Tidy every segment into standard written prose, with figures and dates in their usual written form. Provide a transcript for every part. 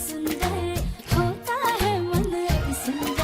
सुंदर होता है मन अति सुंदर।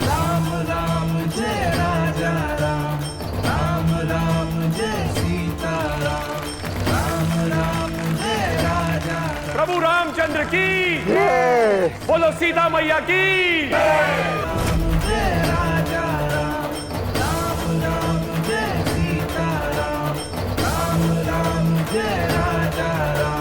राम राम जय राजा राम, राम राम जय सीता राम, राम राम जय राजा राम। प्रभु रामचंद्र की बोलो, सीता मैया की। राम जय राजा राम, राम राम जय सीता राम, राम राम जय राजा राम।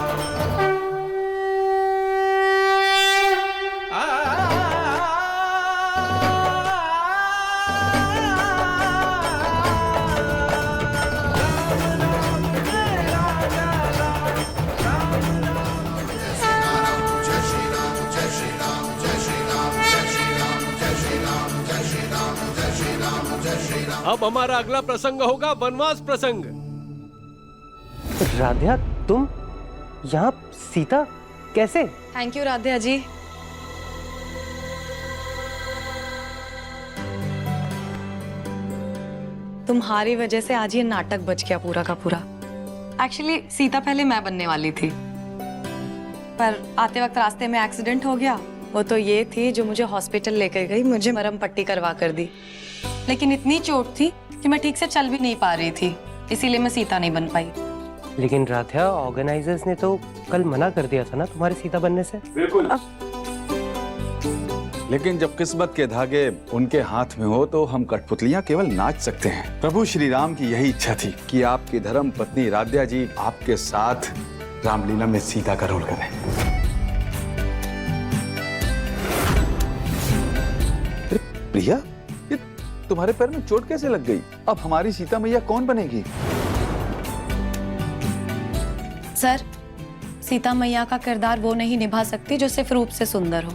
अब हमारा अगला प्रसंग होगा वनवास प्रसंग। राध्या, तुम यहाँ? सीता कैसे? थैंक यू राध्या जी। तुम्हारी वजह से आज ये नाटक बच गया पूरा का पूरा। एक्चुअली सीता पहले मैं बनने वाली थी, पर आते वक्त रास्ते में एक्सीडेंट हो गया। वो तो ये थी जो मुझे हॉस्पिटल लेकर गई, मुझे मरहम पट्टी करवा कर दी, लेकिन इतनी चोट थी कि मैं ठीक से चल भी नहीं पा रही थी, इसीलिए मैं सीता नहीं बन पाई। लेकिन राध्या, ऑर्गेनाइजर्स ने तो कल मना कर दिया था ना तुम्हारे सीता बनने से। बिल्कुल। लेकिन जब किस्मत के धागे उनके हाथ में हो तो हम कठपुतलियां केवल नाच सकते हैं। प्रभु श्री राम की यही इच्छा थी कि आपकी धर्म पत्नी राध्या जी आपके साथ रामलीला में सीता का रोल करें। प्रिया, ये तुम्हारे पैर में चोट कैसे लग गई? अब हमारी सीता मैया कौन बनेगी? सर, सीता मैया का किरदार वो नहीं निभा सकती जो सिर्फ रूप से सुंदर हो,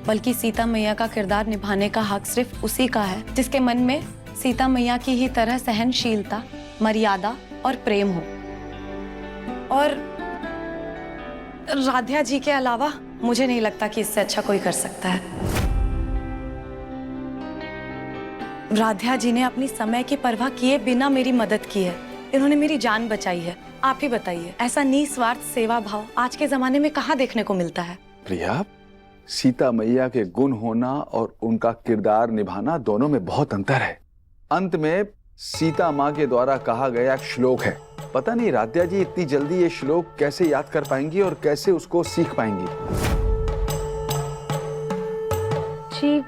बल्कि सीता मैया का किरदार निभाने का हक सिर्फ उसी का है जिसके मन में सीता मैया की ही तरह सहनशीलता, मर्यादा और प्रेम हो। और राध्या जी के अलावा मुझे नहीं लगता कि इससे अच्छा कोई कर सकता है। राध्या जी ने अपनी समय की परवाह किए बिना मेरी मदद की है, इन्होंने मेरी जान बचाई है। आप ही बताइए, ऐसा निस्वार्थ सेवा भाव आज के जमाने में कहाँ देखने को मिलता है? प्रिया, सीता मैया के गुण होना और उनका किरदार निभाना दोनों में बहुत अंतर है। अंत में सीता माँ के द्वारा कहा गया एक श्लोक है, पता नहीं राध्या जी इतनी जल्दी ये श्लोक कैसे याद कर पाएंगी और कैसे उसको सीख पाएंगी। जी,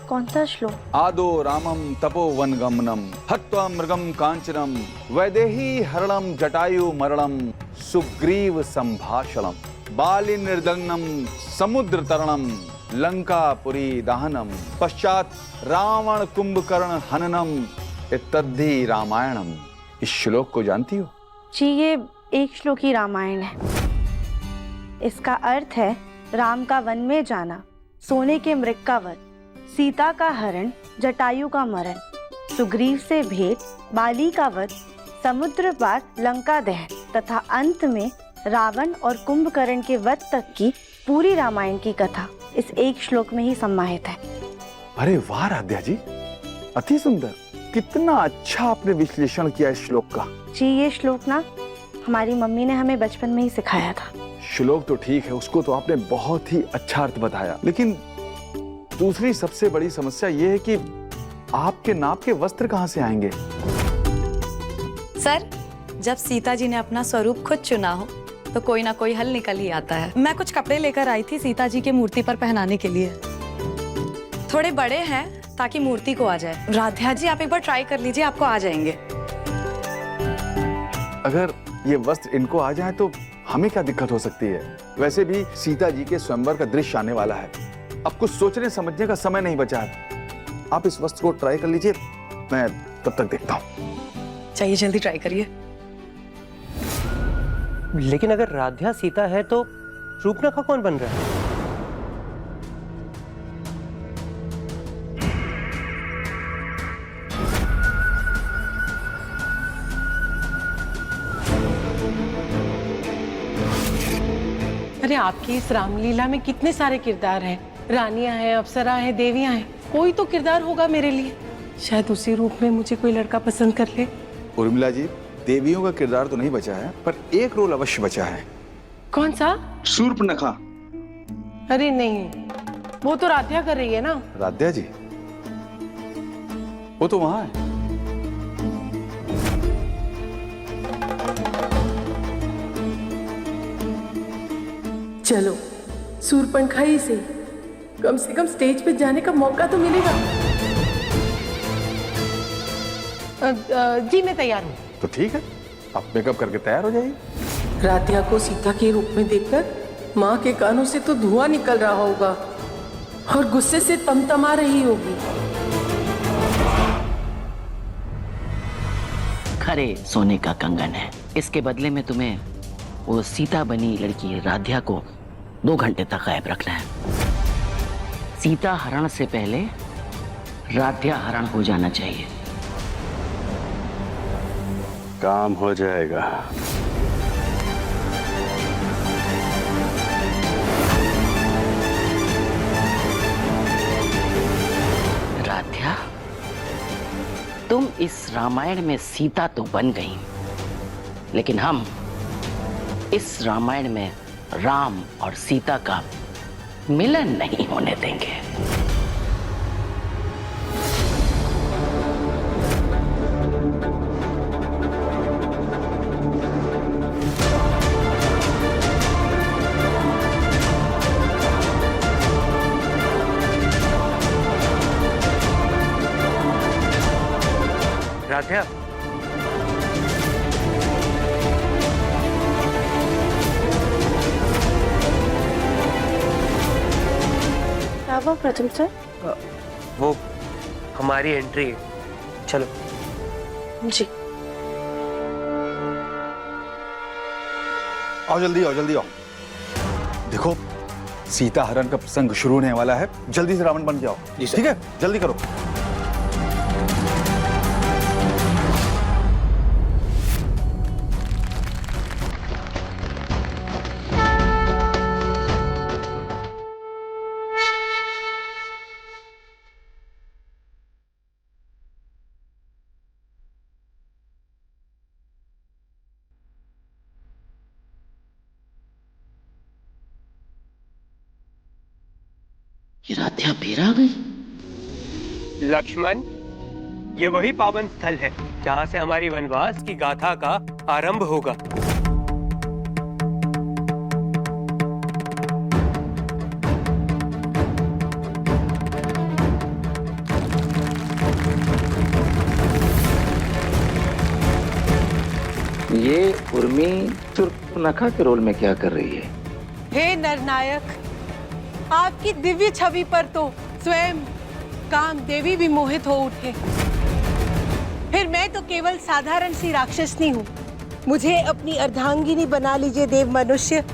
कौन सा श्लोक? आदो रामम तपोवन गमनम हत्वा मृगम कांचनम वैदेही हरणम जटायु मरणम सुग्रीव संभाषणम बाली निर्दग्नम समुद्र तरणम लंकापुरी दहनम पश्चात रावण कुंभकर्ण हननम इत्यादि रामायणम। इस श्लोक को जानती हो? जी, ये एक श्लोक ही रामायण है। इसका अर्थ है राम का वन में जाना, सोने के मृग का वध, सीता का हरण, जटायु का मरण, सुग्रीव से भेंट, बाली का वध, समुद्र पार, लंका दहन तथा अंत में रावण और कुंभकर्ण के वध तक की पूरी रामायण की कथा इस एक श्लोक में ही समाहित है। अरे वाह राध्या जी, अति सुंदर, कितना अच्छा आपने विश्लेषण किया इस श्लोक का। जी, ये श्लोक ना हमारी मम्मी ने हमें बचपन में ही सिखाया था। श्लोक तो ठीक है, उसको तो आपने बहुत ही अच्छा अर्थ बताया, लेकिन दूसरी सबसे बड़ी समस्या ये है कि आपके नाप के वस्त्र कहाँ से आएंगे? सर, जब सीता जी ने अपना स्वरूप खुद चुना हो तो कोई ना कोई हल निकल ही आता है। मैं कुछ कपड़े लेकर आई थी सीता जी के मूर्ति पर पहनाने के लिए। थोड़े बड़े हैं ताकि मूर्ति को आ जाए। राध्या जी आप एक बार ट्राई कर लीजिए, आपको आ जाएंगे। अगर ये वस्त्र इनको आ जाए तो हमें क्या दिक्कत हो सकती है? वैसे भी सीता जी के स्वयंवर का दृश्य आने वाला है, अब कुछ सोचने समझने का समय नहीं बचा है। आप इस वस्त्र को ट्राई कर लीजिए, मैं तब तक देखता हूँ। चाहिए जल्दी ट्राई करिए। लेकिन अगर राध्या सीता है तो शूर्पणखा कौन बन रहा है? अरे आपकी इस रामलीला में कितने सारे किरदार हैं, रानियां हैं, अप्सरा हैं, देवियां हैं, कोई तो किरदार होगा मेरे लिए। शायद उसी रूप में मुझे कोई लड़का पसंद कर ले। उर्मिला जी, देवियों का किरदार तो नहीं बचा है, पर एक रोल अवश्य बचा है। कौन सा? शूर्पणखा। अरे नहीं, वो तो राध्या कर रही है ना। राध्या जी? वो तो वहां है। चलो शूर्पणखा ही से कम स्टेज पे जाने का मौका तो मिलेगा। जी मैं तैयार हूँ। तो ठीक है, आप मेकअप करके तैयार हो जाइए। राध्या को सीता के रूप में देखकर माँ के कानों से तो धुआं निकल रहा होगा और गुस्से से तमतमा रही होगी। खरे सोने का कंगन है, इसके बदले में तुम्हें वो सीता बनी लड़की राध्या को 2 घंटे तक गायब रखना है। सीता हरण से पहले राध्या हरण हो जाना चाहिए। काम हो जाएगा। राध्या, तुम इस रामायण में सीता तो बन गई, लेकिन हम इस रामायण में राम और सीता का मिलन नहीं होने देंगे। राध्या, क्या हुआ प्रथम सर? वो हमारी एंट्री है, चलो। जी आओ जल्दी आओ, जल्दी आओ। देखो सीता हरण का प्रसंग शुरू होने वाला है, जल्दी से रावण बन जाओ। ठीक है, जल्दी करो। ये राध्या फिर आ गई। लक्ष्मण, ये वही पावन स्थल है जहाँ से हमारी वनवास की गाथा का आरंभ होगा। ये उर्मी शूर्पणखा के रोल में क्या कर रही है? हे नरनायक, आपकी दिव्य छवि पर तो स्वयं कामदेवी भी मोहित हो उठे। फिर मैं तो केवल साधारण सी राक्षसनी हूँ। मुझे अपनी अर्धांगिनी बना लीजिए देव मनुष्य।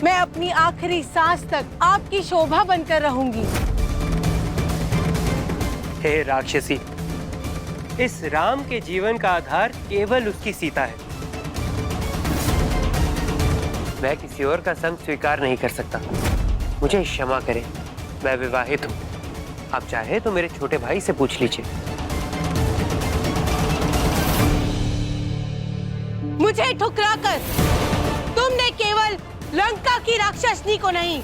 मैं अपनी आखिरी सांस तक आपकी शोभा बनकर रहूंगी। हे राक्षसी, इस राम के जीवन का आधार केवल उसकी सीता है। मैं किसी और का संग स्वीकार नहीं कर सकता। मुझे क्षमा करें, मैं विवाहित हूँ। आप चाहे तो मेरे छोटे भाई से पूछ लीजिए। मुझे ठुकराकर तुमने केवल लंका की राक्षसनी को नहीं,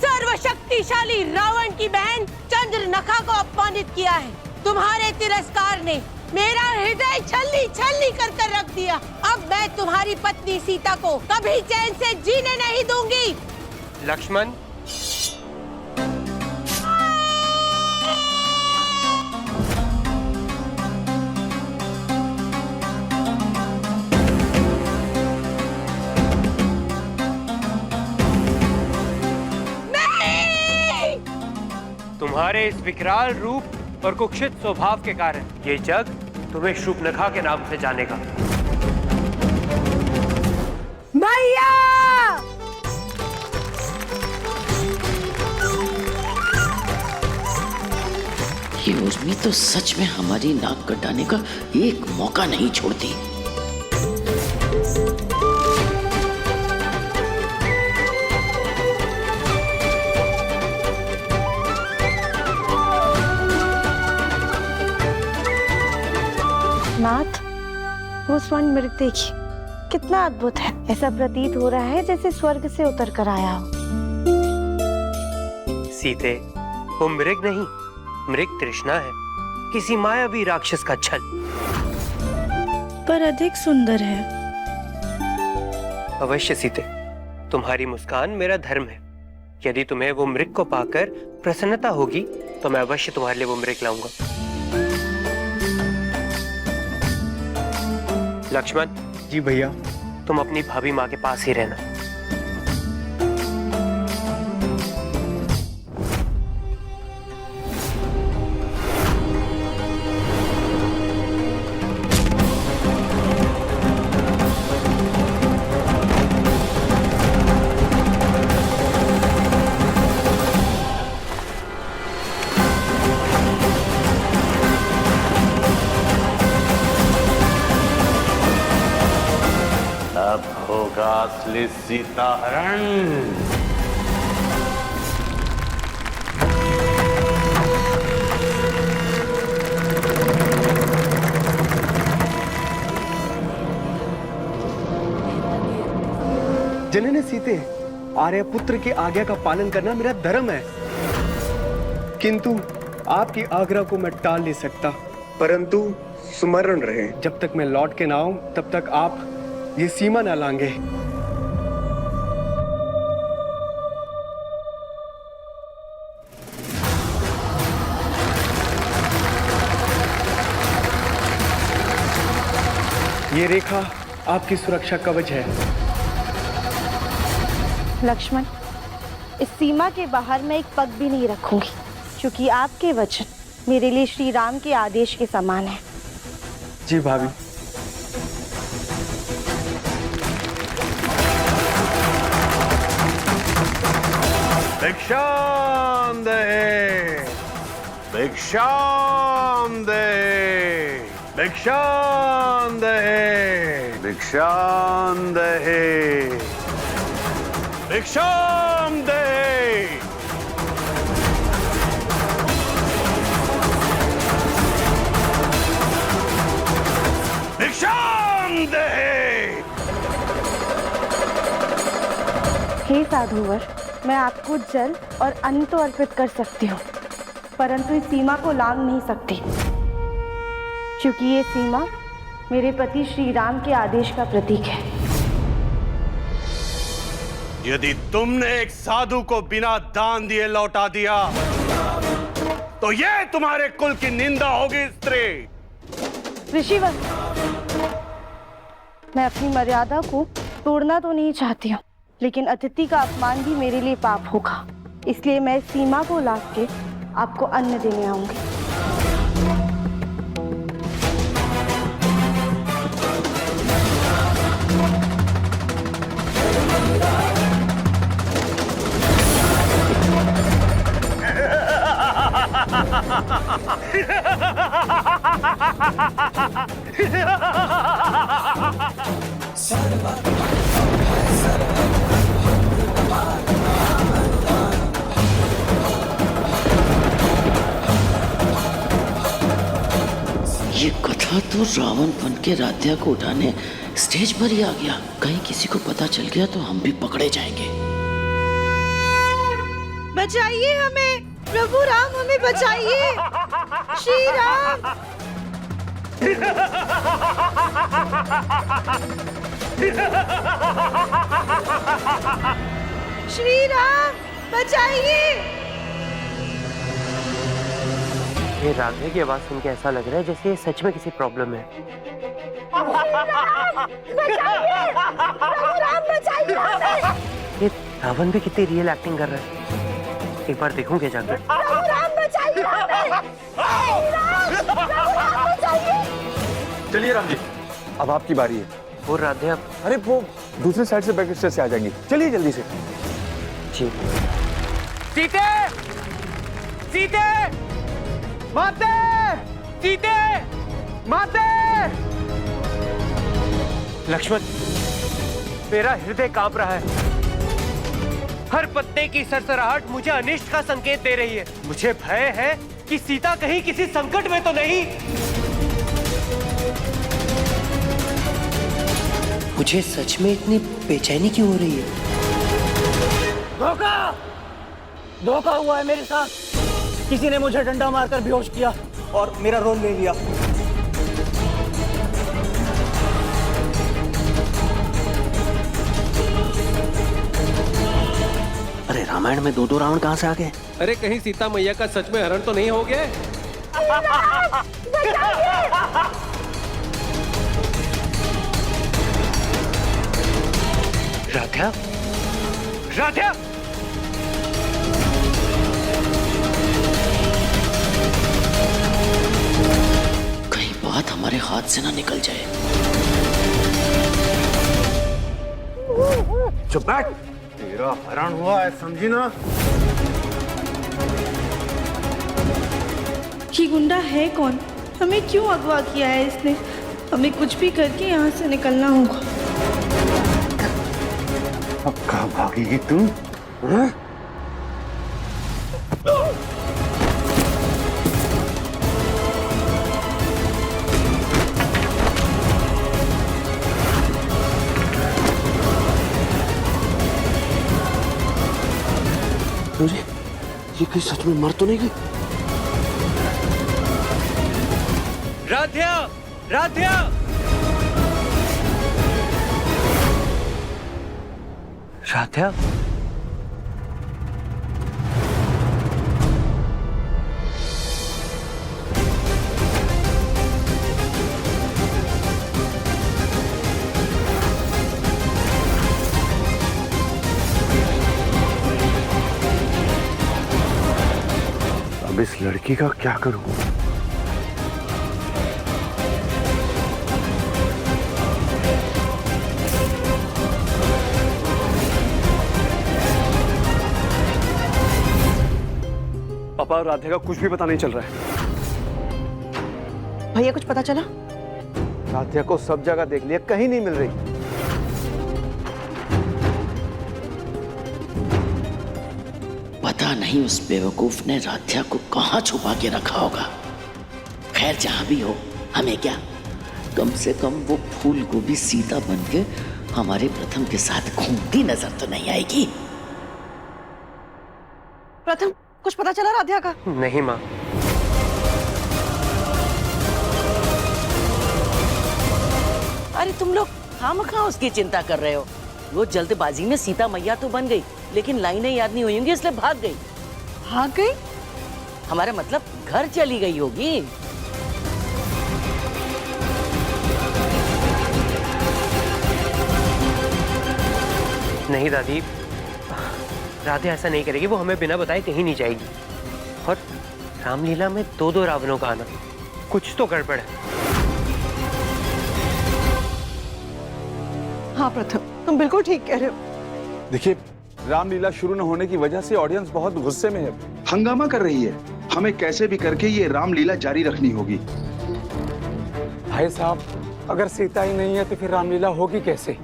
सर्वशक्तिशाली रावण की बहन चंद्रनखा को अपमानित किया है। तुम्हारे तिरस्कार ने मेरा हृदय छलनी छलनी कर कर रख दिया। अब मैं तुम्हारी पत्नी सीता को कभी चैन से जीने नहीं दूंगी। लक्ष्मण, तुम्हारे इस विकराल रूप और कुत्सित स्वभाव के कारण ये जग तुम्हें शूर्पणखा के नाम से जानेगा। भैया! ये उर्मी तो सच में हमारी नाक कटाने का एक मौका नहीं छोड़ती। नाथ, वो स्वर्ण मृग देखिए, कितना अद्भुत है। ऐसा प्रतीत हो रहा है जैसे स्वर्ग से उतर कर आया हो। सीते, वो मृग नहीं, मृग तृष्णा है, किसी मायावी राक्षस का छल। पर अधिक सुंदर है। अवश्य सीते, तुम्हारी मुस्कान मेरा धर्म है। यदि तुम्हें वो मृग को पाकर प्रसन्नता होगी तो मैं अवश्य तुम्हारे लिए वो मृग लाऊंगा। लक्ष्मण जी भैया। तुम अपनी भाभी माँ के पास ही रहना। अब होगा असली सीता हरण। जननी सीते, आर्यपुत्र की आज्ञा का पालन करना मेरा धर्म है, किंतु आपकी आज्ञा को मैं टाल नहीं सकता। परंतु स्मरण रहे, जब तक मैं लौट के ना आऊं तब तक आप ये सीमा न लांगे। ये रेखा आपकी सुरक्षा कवच है। लक्ष्मण, इस सीमा के बाहर मैं एक पग भी नहीं रखूंगी, क्योंकि आपके वचन मेरे लिए श्री राम के आदेश के समान है। जी भाभी। भिक्षाम दे, भिक्षाम दे, भिक्षाम दे, भिक्षाम दे, भिक्षाम दे। भिक्षाम दे। हे साधुवर, मैं आपको जल और अन्न तो अर्पित कर सकती हूँ, परंतु इस सीमा को लांघ नहीं सकती, क्योंकि ये सीमा मेरे पति श्री राम के आदेश का प्रतीक है। यदि तुमने एक साधु को बिना दान दिए लौटा दिया तो ये तुम्हारे कुल की निंदा होगी स्त्री। ऋषिवर, मैं अपनी मर्यादा को तोड़ना तो नहीं चाहती हूँ, लेकिन अतिथि का अपमान भी मेरे लिए पाप होगा। इसलिए मैं इस सीमा को लांघ के आपको अन्न देने आऊंगी। ये कथा तो रावण बन के राध्या को उठाने स्टेज पर ही आ गया। कहीं किसी को पता चल गया तो हम भी पकड़े जाएंगे। बचाइए हमें, प्रभु राम हमें बचाइए। श्री राम, श्री राम बचाइए। ये राधे की आवाज सुन के ऐसा लग रहा है जैसे ये सच में किसी प्रॉब्लम है। ये रावण भी कितनी रियल एक्टिंग कर रहा है, एक बार देखूं क्या जाकर। चलिए राम जी, अब आपकी बारी है। और राधे अब अरे वो दूसरे साइड से बैक स्टेज से आ जाएंगी, चलिए जल्दी से। जी। सीते, सीते, माते, सीते, माते। लक्ष्मण, मेरा हृदय कांप रहा है। हर पत्ते की सरसराहट मुझे अनिष्ट का संकेत दे रही है। मुझे भय है कि सीता कहीं किसी संकट में तो नहीं। मुझे सच में इतनी बेचैनी क्यों हो रही है? धोखा हुआ है मेरे साथ। किसी ने मुझे डंडा मारकर बेहोश किया और मेरा रोल ले लिया। अरे रामायण में दो रावण कहां से आ गए? अरे कहीं सीता मैया का सच में हरण तो नहीं हो गया? राधा, राधा, कहीं बात हमारे हाथ से ना निकल जाए। चुप बैठ, तेरा हरण हुआ है, समझी ना? ये गुंडा है कौन? हमें क्यों अगवा किया है इसने? हमें कुछ भी करके यहाँ से निकलना होगा। अब कहाँ भागेगी तू? हाँ? ये कहीं सच में मर तो नहीं गई? राध्या, राध्या, राध्या। अब इस लड़की का क्या करूं? पापा, राधे का कुछ भी पता नहीं चल रहा है। भैया कुछ पता चला? राधे को सब जगह देख लिया, कहीं नहीं मिल रही। पता नहीं उस बेवकूफ ने राध्या को कहां छुपा के रखा होगा। खैर जहां भी हो, हमें क्या, कम से कम वो फूल गोभी सीता बन के हमारे प्रथम के साथ घूमती नजर तो नहीं आएगी। प्रथम, कुछ पता चला राध्या का? नहीं माँ। अरे तुम लोग खामखा उसकी चिंता कर रहे हो। वो जल्दबाजी में सीता मैया तो बन गई, लेकिन लाइनें याद नहीं हुई होंगी इसलिए भाग गई। भाग गई? हमारा मतलब घर चली गई होगी। नहीं दादी, राधे ऐसा नहीं करेगी। वो हमें बिना बताए कहीं नहीं जाएगी। और रामलीला में दो रावणों का आना, कुछ तो गड़बड़ है। हाँ प्रथम, तुम बिल्कुल ठीक कह रहे हो। देखिए, रामलीला शुरू न होने की वजह से ऑडियंस बहुत गुस्से में है, हंगामा कर रही है। हमें कैसे भी करके ये रामलीला जारी रखनी होगी। भाई साहब, अगर सीता ही नहीं है तो फिर रामलीला होगी कैसे?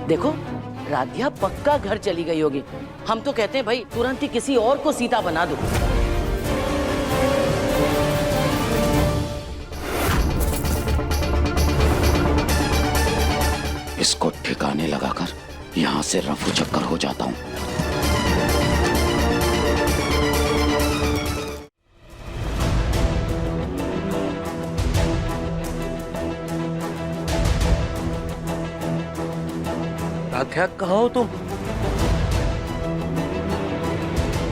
देखो, राध्या पक्का घर चली गई होगी। हम तो कहते हैं भाई तुरंत ही किसी और को सीता बना दो। इसको ठिकाने लगाकर यहां से रफू चक्कर हो जाता हूं। राधा कहाँ हो तुम?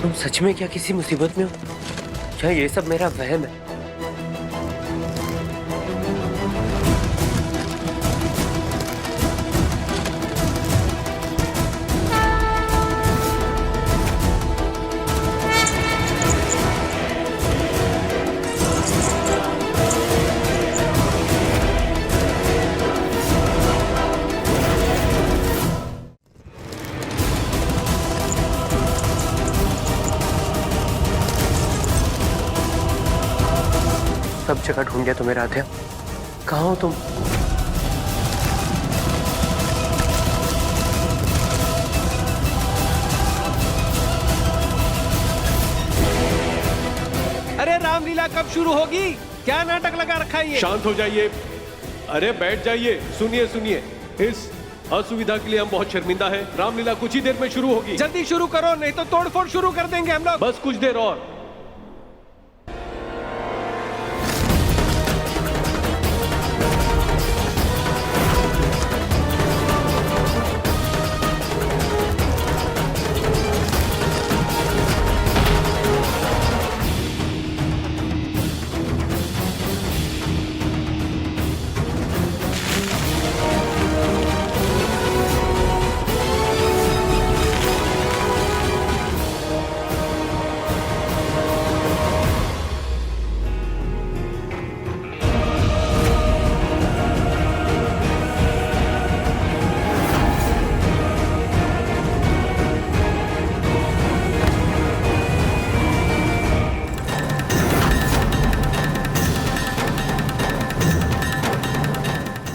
तुम सच में क्या किसी मुसीबत में हो? क्या ये सब मेरा वहम है? सब जगह ढूंढ लिया तुम्हें राधा, कहाँ हो तुम? अरे रामलीला कब शुरू होगी? क्या नाटक लगा रखा है ये? शांत हो जाइए। अरे बैठ जाइए। सुनिए सुनिए, इस असुविधा के लिए हम बहुत शर्मिंदा हैं। रामलीला कुछ ही देर में शुरू होगी। जल्दी शुरू करो, नहीं तो तोड़फोड़ शुरू कर देंगे हम लोग। बस कुछ देर और।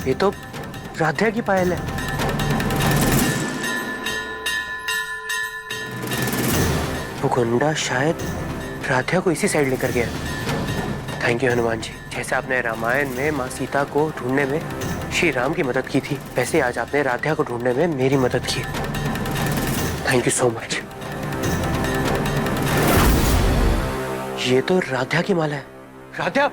ये तो राधा की पायल है। वो गुंडा शायद राधा को इसी साइड लेकर गया। Thank you Hanuman ji. जैसे आपने रामायण में माँ सीता को ढूंढने में श्री राम की मदद की थी, वैसे आज आपने राधा को ढूंढने में मेरी मदद की। Thank you so much. ये तो राधा की माला है। राधा,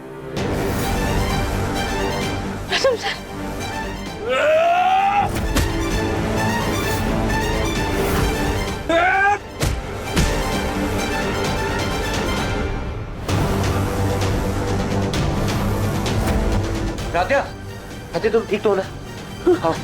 राधा, राधा तुम ठीक तो हो ना? हाँ।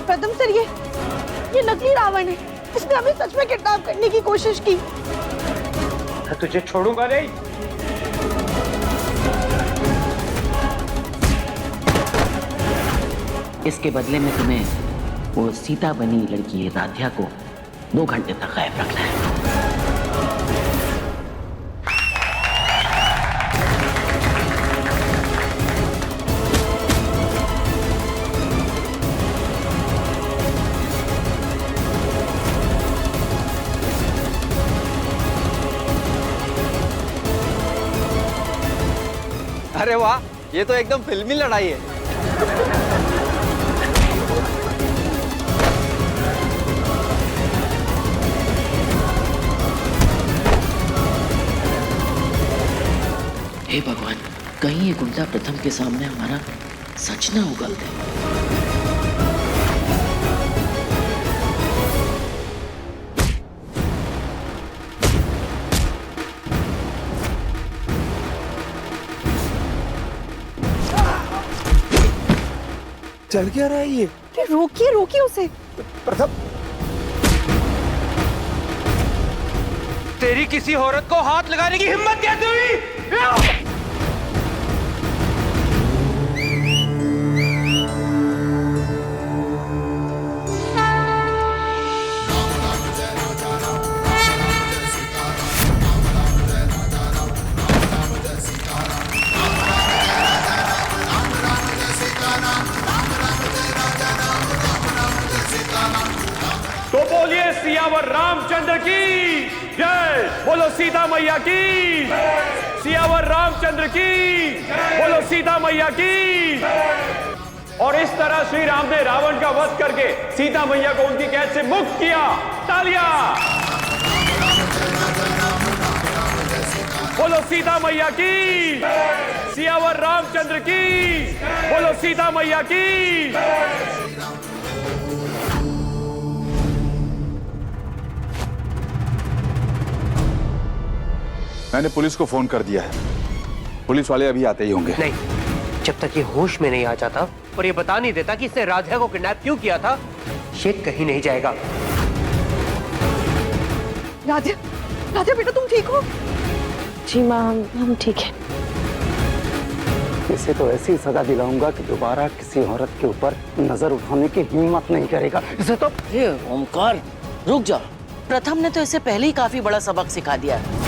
पद्म सर, ये नकली रावण है। इसने हमें सच में किडनैप करने की कोशिश की। मैं तुझे छोड़ूंगा नहीं। इसके बदले में तुम्हें वो सीता बनी लड़की राधा को 2 घंटे तक गायब रखना है। अरे वाह, ये तो एकदम फिल्मी लड़ाई है। हे भगवान, कहीं ये गुंडा प्रथम के सामने हमारा सच ना उगल दे। चल क्या रहा है ये? रोकिए रोकिए उसे। प्रथम, तेरी किसी औरत को हाथ लगाने की हिम्मत कैसे हुई? रामचंद्र की जय। बोलो सीता मैया की, सियावर रामचंद्र की, बोलो सीता मैया की। और इस तरह श्री राम ने रावण का वध करके सीता मैया को उनकी कैद से मुक्त किया। तालियां। बोलो सीता मैया की, सियावर रामचंद्र की, बोलो सीता मैया की। मैंने पुलिस को फोन कर दिया है, पुलिस वाले अभी आते ही होंगे। नहीं, जब तक ये होश में नहीं आ जाता और ये बता नहीं देता कि इसने राधा को किडनैप क्यों किया था, ये कहीं नहीं जाएगा। राधा, राधा बेटा तुम ठीक हो? जी माँ, हम ठीक है। इसे तो ऐसी सजा दिलाऊंगा कि दोबारा किसी औरत के ऊपर नजर उठाने की हिम्मत नहीं करेगा। इसे तो ओमकार रुक जा, प्रथम ने तो इसे पहले ही काफी बड़ा सबक सिखा दिया है।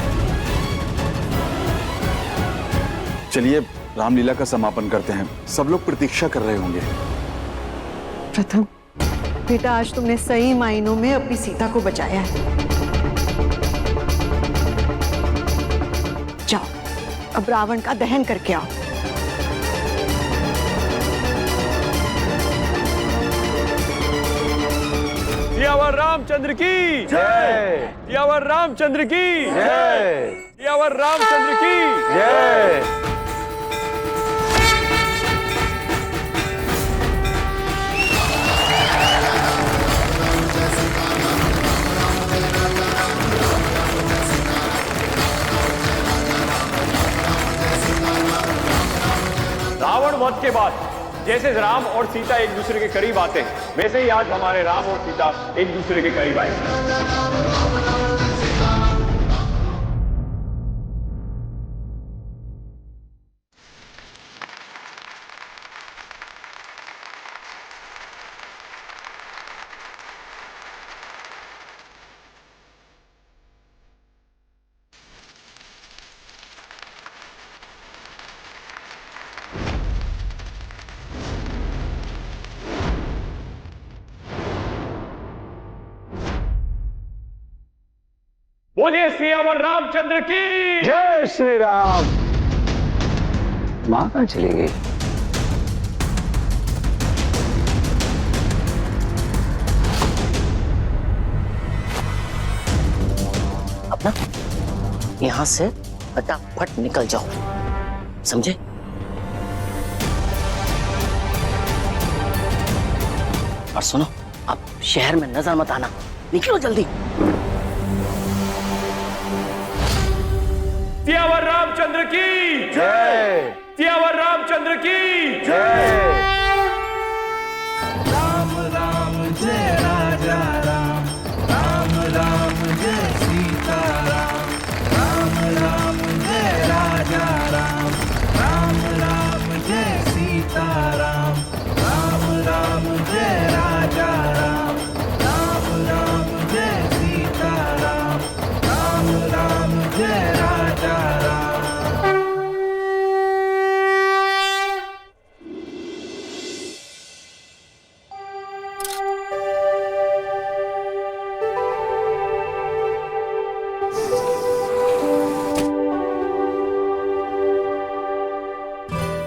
चलिए रामलीला का समापन करते हैं, सब लोग प्रतीक्षा कर रहे होंगे। प्रथम बेटा, आज तुमने सही मायनों में अपनी सीता को बचाया है। जाओ अब रावण का दहन करके आओ। सियावर रामचंद्र की जय। सियावर रामचंद्र की जय। सियावर रामचंद्र की जय। रावण वध के बाद जैसे राम और सीता एक दूसरे के करीब आते हैं, वैसे ही आज हमारे राम और सीता एक दूसरे के करीब आए। बोलिए सियावर रामचंद्र की जय श्री राम। माँ कहाँ चली गई? अपना यहां से फटाफट निकल जाओ, समझे? और सुनो, अब शहर में नजर मत आना, निकलो जल्दी। सियावर रामचंद्र की जय। सियावर रामचंद्र की जय। राम राम जय राजा राम, राम राम जय सीता राम, राम राम जय राजा राम, राम राम जय सीता राम, राम राम जय राजा राम, राम राम जय सीता राम, राम राम जय राजा राम।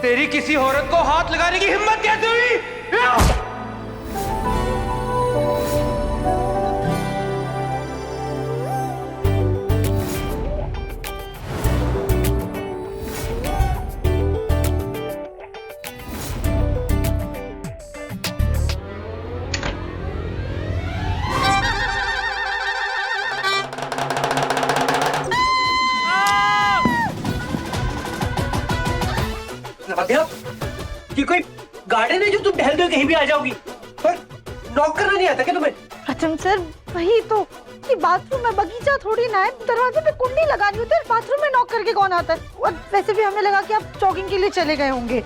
तेरी किसी औरत को हाथ लगाने की हिम्मत कैसे हुई? राधा, ये कोई गार्डन है जो तुम टहलते हुए कहीं भी आ जाओगी? पर नॉक करना नहीं आता क्या तुम्हें? प्रथम सर, वही तो, ये बाथरूम में बगीचा थोड़ी ना है, दरवाजे पे कुंडी लगानी होती है, बाथरूम में नॉक करके कौन आता है? और वैसे भी हमें लगा कि आप जॉगिंग के लिए चले गए होंगे।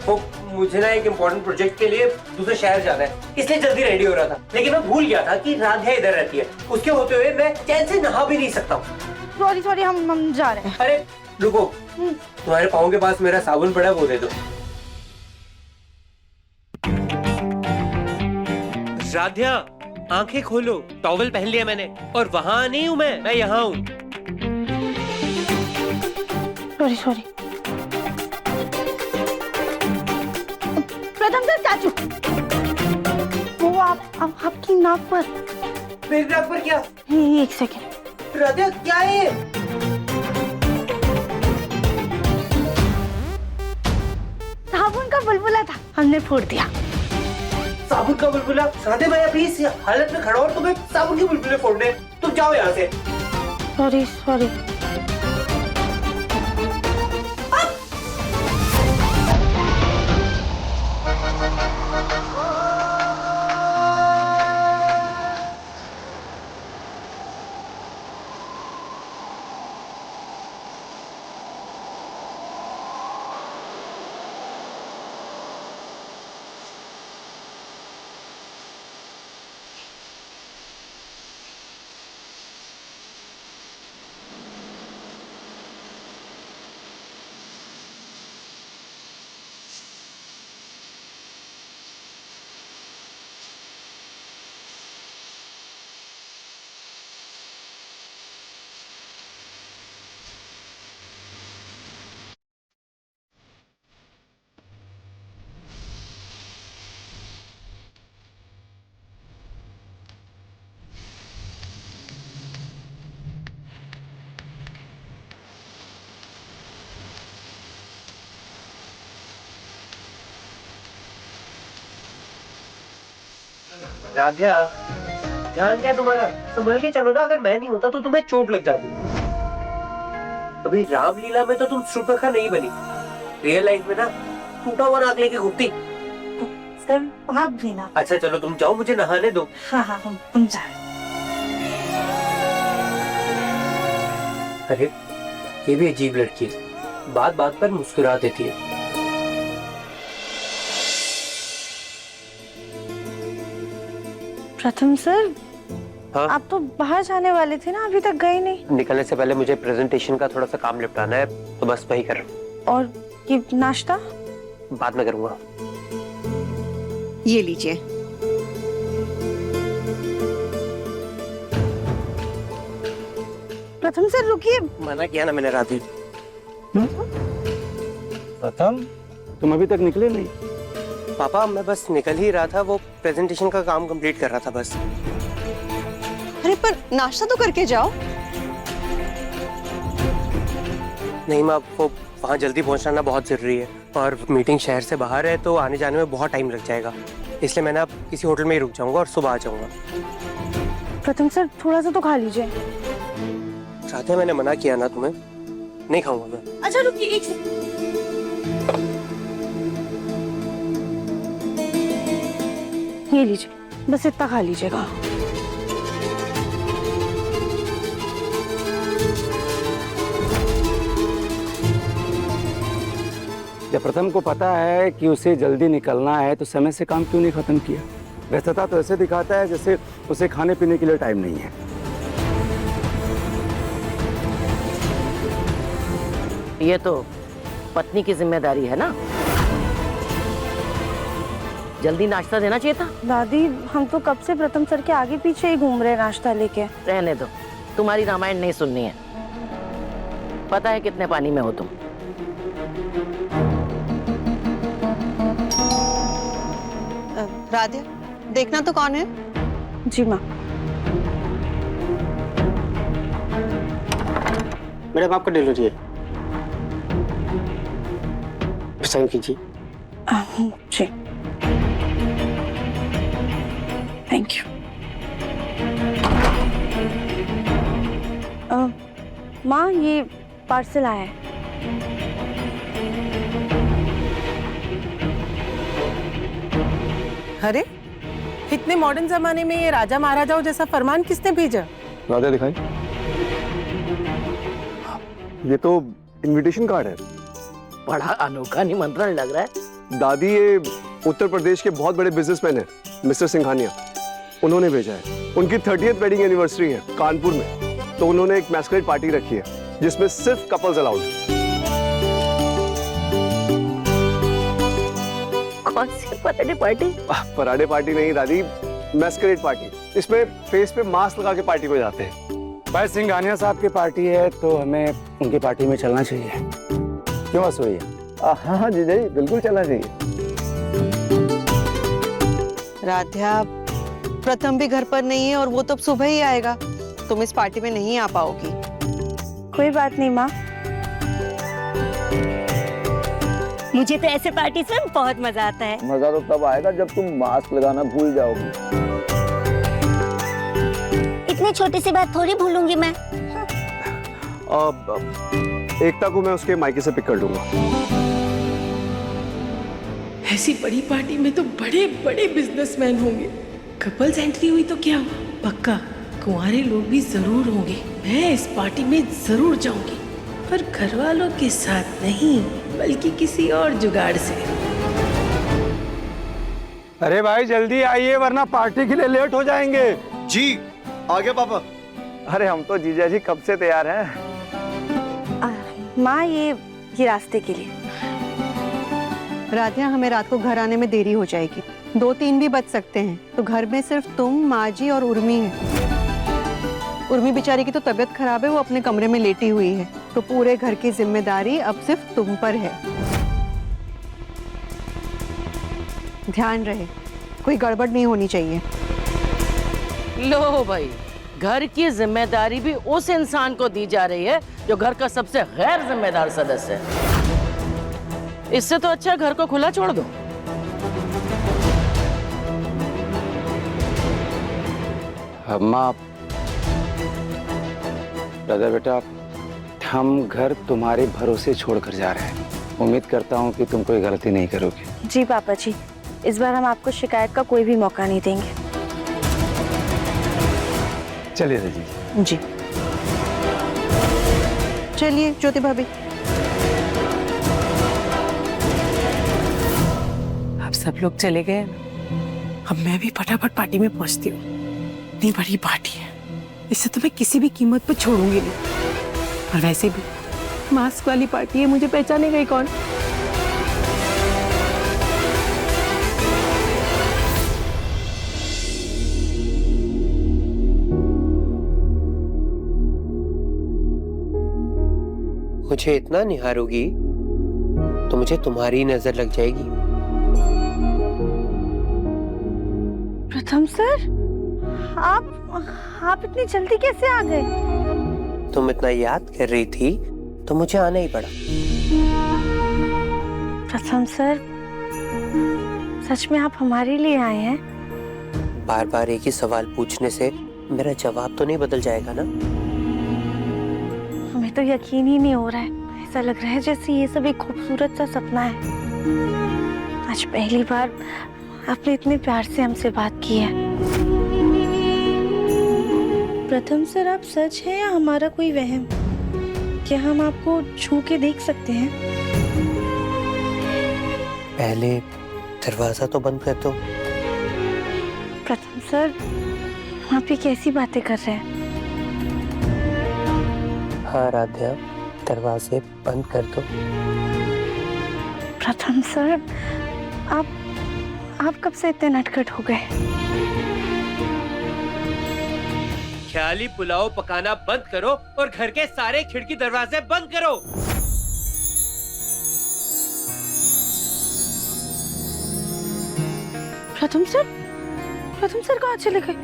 वो मुझे ना एक इम्पोर्टेंट प्रोजेक्ट के लिए दूसरे शहर जाना है, इसलिए जल्दी रेडी हो रहा था, लेकिन मैं भूल गया था कि राधा इधर रहती है। उसके होते हुए मैं चैन से नहा भी नहीं सकता हूँ। सॉरी सॉरी, हम जा रहे हैं। अरे रुको, तुम्हारे पाँव के पास मेरा साबुन पड़ा है, वो दे दो। राधा, आंखें खोलो, टॉवल पहन लिया मैंने और वहाँ नहीं हूँ मैं यहाँ हूँ। Sorry sorry. प्रथम सर चाचू, वो आपकी नाक पर। मेरी नाक पर क्या? एक सेकेंड। राधा क्या है? साबुन का बुलबुला था, हमने फोड़ दिया। साबुन का बुलबुला? राधे मैं अभी इस हालत में खड़ा हूँ, तुम्हें साबुन के बुलबुले फोड़ने? तुम जाओ यहाँ से। Sorry sorry. राध्या, ध्यान क्या तुम्हारा? संभल के चलो ना, अगर मैं नहीं होता तो तुम्हें चोट लग जाती। अभी रामलीला में तो तुम शूर्पणखा नहीं बनी, रियल लाइफ में ना टूटा हुआ नाक लेके घूमती। सर आप भी ना। अच्छा चलो तुम जाओ, मुझे नहाने दो। हाँ हाँ हम जा रहे। अरे ये भी अजीब लड़की है, बात बात पर मुस्कुरा देती है। प्रथम सर, हाँ? आप तो बाहर जाने वाले थे ना, अभी तक गए नहीं। निकलने से पहले मुझे प्रेजेंटेशन का थोड़ा सा काम निपटाना है, तो बस वही कर रहा हूँ। और ये नाश्ता? बाद में करूँगा। ये लीजिए। प्रथम सर रुकिए। मना किया ना मैंने राधे। प्रथम, तुम अभी तक निकले नहीं? पापा मैं बस निकल ही रहा था, वो प्रेजेंटेशन का काम कंप्लीट कर रहा था बस। अरे पर नाश्ता तो करके जाओ। नहीं माँ, वो वहाँ जल्दी पहुँचना ना बहुत जरूरी है, और मीटिंग शहर से बाहर है तो आने जाने में बहुत टाइम लग जाएगा, इसलिए मैं ना किसी होटल में ही रुक जाऊंगा और सुबह आ जाऊंगा। प्रथम सर थोड़ा सा तो खा लीजिए। राधे मैंने मना किया ना तुम्हें, नहीं खाऊंगा मैं। अच्छा रुकिए एक सेकंड। ये लीजिए, बस इतना खा लीजिएगा। जब प्रथम को पता है कि उसे जल्दी निकलना है तो समय से काम क्यों नहीं खत्म किया? व्यस्तता तो ऐसे दिखाता है जैसे उसे खाने पीने के लिए टाइम नहीं है। ये तो पत्नी की जिम्मेदारी है ना, जल्दी नाश्ता देना चाहिए था। दादी हम तो कब से प्रथम सर के आगे पीछे ही घूम रहे हैं नाश्ता लेके। रहने दो, तुम्हारी रामायण नहीं सुननी है। पता है कितने पानी में हो तुम। राधे, देखना तो कौन है? जी माँ। मैडम आपका डिलीवरी है, साइन कीजिए। जी थैंक यू। माँ ये पार्सल आया है। अरे इतने मॉडर्न जमाने में ये राजा महाराजाओं जैसा फरमान किसने भेजा? राजा दिखाई, ये तो इनविटेशन कार्ड है। बड़ा अनोखा निमंत्रण लग रहा है। दादी ये उत्तर प्रदेश के बहुत बड़े बिजनेसमैन हैं, मिस्टर सिंघानिया, उन्होंने भेजा है। उनकी 30th वेडिंग एनिवर्सरी है कानपुर में, तो उन्होंने एक मैस्करेड पार्टी रखी है जिसमें सिर्फ कपल्स अलाउड है। कौन सी पराठे पार्टी? पराठे पार्टी नहीं दादी, मैस्करेड पार्टी। इसमें फेस पे मास्क लगा के पार्टी में जाते हैं। भाई सिंघानिया साहब की पार्टी है तो हमें उनकी पार्टी में चलना चाहिए, क्यों असोई? हाँ हाँ जीजा जी, बिल्कुल चलना चाहिए। राध्या, प्रथम भी घर पर नहीं है और वो तो सुबह ही आएगा। तुम इस पार्टी में नहीं आ पाओगी। कोई बात नहीं माँ, मुझे तो ऐसे पार्टी में बहुत मजा आता है। मजा तो तब आएगा जब तुम मास्क लगाना भूल जाओगी। इतनी छोटी सी बात थोड़ी भूलूंगी मैं। एकता को मैं उसके मायके से पिक कर लूंगा। ऐसी बड़ी पार्टी में तो बड़े बड़े बिजनेसमैन होंगे। कपल्स एंट्री हुई तो क्या हुआ, पक्का कुंवारे लोग भी जरूर होंगे। मैं इस पार्टी में जरूर जाऊंगी, पर घर वालों के साथ नहीं, बल्कि किसी और जुगाड़ से। अरे भाई जल्दी आइए वरना पार्टी के लिए लेट हो जाएंगे। जी आ गया पापा। अरे हम तो जीजा जी कब से तैयार हैं। माँ ये रास्ते के लिए। राध्या, हमें रात को घर आने में देरी हो जाएगी। 2-3 भी बज सकते हैं, तो घर में सिर्फ तुम, माँ जी और उर्मी है। उर्मी बेचारी की तो तबीयत खराब है, वो अपने कमरे में लेटी हुई है, तो पूरे घर की जिम्मेदारी अब सिर्फ तुम पर है। ध्यान रहे, कोई गड़बड़ नहीं होनी चाहिए। लो भाई, घर की जिम्मेदारी भी उस इंसान को दी जा रही है जो घर का सबसे गैर जिम्मेदार सदस्य है। इससे तो अच्छा घर को खुला छोड़ दो। अम्मा, दादा बेटा, हम घर तुम्हारे भरोसे छोड़कर जा रहे हैं। उम्मीद करता हूँ कि तुम कोई गलती नहीं करोगे। जी पापा जी, इस बार हम आपको शिकायत का कोई भी मौका नहीं देंगे। चलिए जी। जी चलिए ज्योति भाभी। अब सब लोग चले गए, अब मैं भी फटाफट पार्टी में पहुंचती हूँ। इतनी बड़ी पार्टी है, इससे तो मैं किसी भी कीमत पर छोड़ूंगी नहीं। और वैसे भी मास्क वाली पार्टी है, मुझे पहचानेगा ही कौन। मुझे इतना निहारोगी तो मुझे तुम्हारी नजर लग जाएगी। प्रथम सर, आप इतनी जल्दी कैसे आ गए? तुम इतना याद कर रही थी तो मुझे आना ही पड़ा। प्रथम सर, सच में आप हमारे लिए आए हैं? बार बार एक ही सवाल पूछने से मेरा जवाब तो नहीं बदल जाएगा ना? हमें तो यकीन ही नहीं हो रहा है। ऐसा लग रहा है जैसे ये सब एक खूबसूरत सा सपना है। आज पहली बार आपने इतने प्यार से हमसे बात की है। प्रथम सर, आप सच है या हमारा कोई वहम? क्या हम आपको छू के देख सकते हैं? पहले दरवाजा तो बंद कर दो। प्रथम सर, आप ये कैसी बातें कर रहे हैं? हाँ राध्या, दरवाजे बंद कर दो। प्रथम सर, आप कब से इतने नटखट हो गए? ख्याली पुलाव पकाना बंद करो और घर के सारे खिड़की दरवाजे बंद करो। प्रथम सर कहाँ चले गए?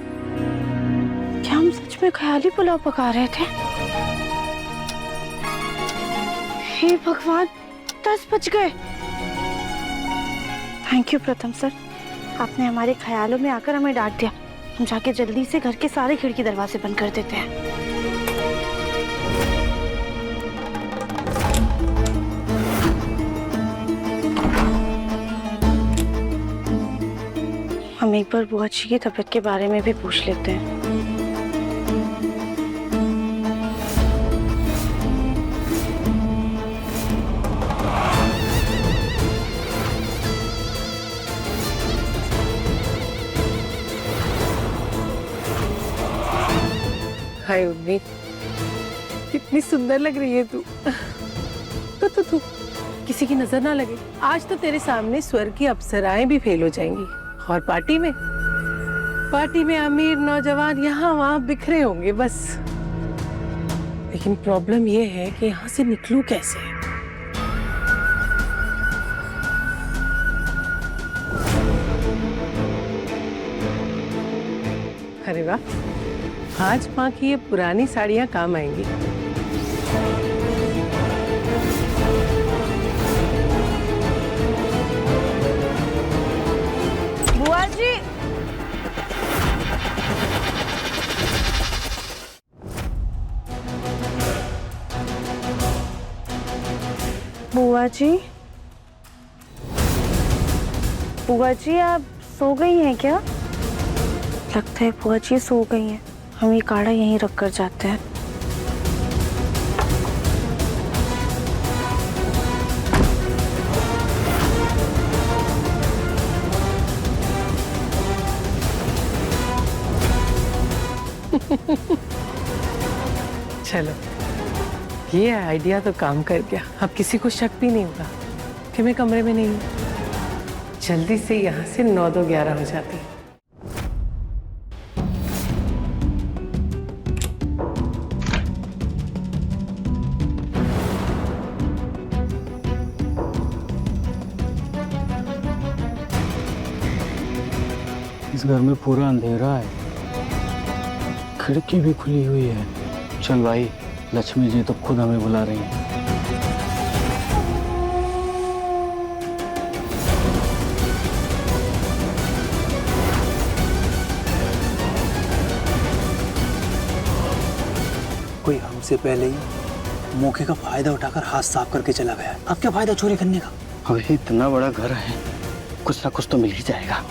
क्या हम सच में ख्याली पुलाव पका रहे थे? हे भगवान, 10 बज गए। थैंक यू प्रथम सर, आपने हमारे ख्यालों में आकर हमें डांट दिया। हम जाके जल्दी से घर के सारे खिड़की दरवाजे बंद कर देते हैं। हम एक बार बुआ जी की तबीयत के बारे में भी पूछ लेते हैं। हाय उर्मी, कितनी सुंदर लग रही है तू। तू किसी की नजर ना लगे। आज तो तेरे सामने स्वर्ग की अप्सराएं भी फेल हो जाएंगी। और पार्टी में पार्टी में अमीर नौजवान यहाँ वहाँ बिखरे होंगे बस। लेकिन प्रॉब्लम ये है कि यहाँ से निकलूं कैसे। अरे वाह, आज माँ की ये पुरानी साड़ियाँ काम आएंगी। बुआ जी, बुआ जी, बुआ जी आप सो गई हैं क्या? लगता है बुआ जी सो गई हैं। हम ये काढ़ा यहीं रख कर जाते हैं। चलो, ये आइडिया तो काम कर गया। अब किसी को शक भी नहीं होगा कि मैं कमरे में नहीं हूँ। जल्दी से यहाँ से 9 2 11 हो जाती। इस घर में पूरा अंधेरा है, खिड़की भी खुली हुई है। चल भाई, लक्ष्मी जी तो खुद हमें बुला रही हैं। कोई हमसे पहले ही मौके का फायदा उठाकर हाथ साफ करके चला गया। अब क्या फायदा चोरी करने का? अबे इतना बड़ा घर है, कुछ ना कुछ तो मिल ही जाएगा।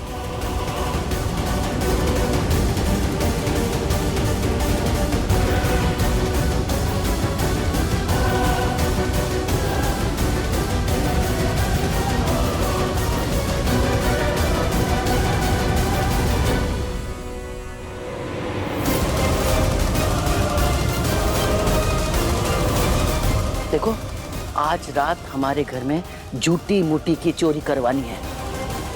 देखो, आज रात हमारे घर में जूती मूटी की चोरी करवानी है।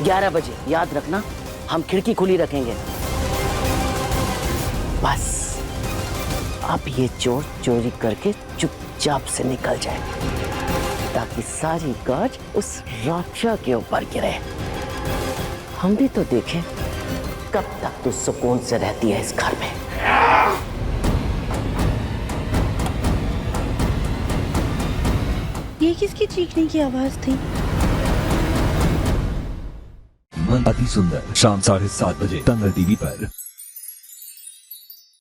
11 बजे याद रखना, हम खिड़की खुली रखेंगे। बस अब ये चोर चोरी करके चुपचाप से निकल जाए, ताकि सारी गाज उस राक्षा के ऊपर गिरे। हम भी तो देखें कब तक तू सुकून से रहती है इस घर में। ये किसकी चीखने की आवाज थी? अति सुंदर शाम 7:30 बजे तंगल टीवी पर।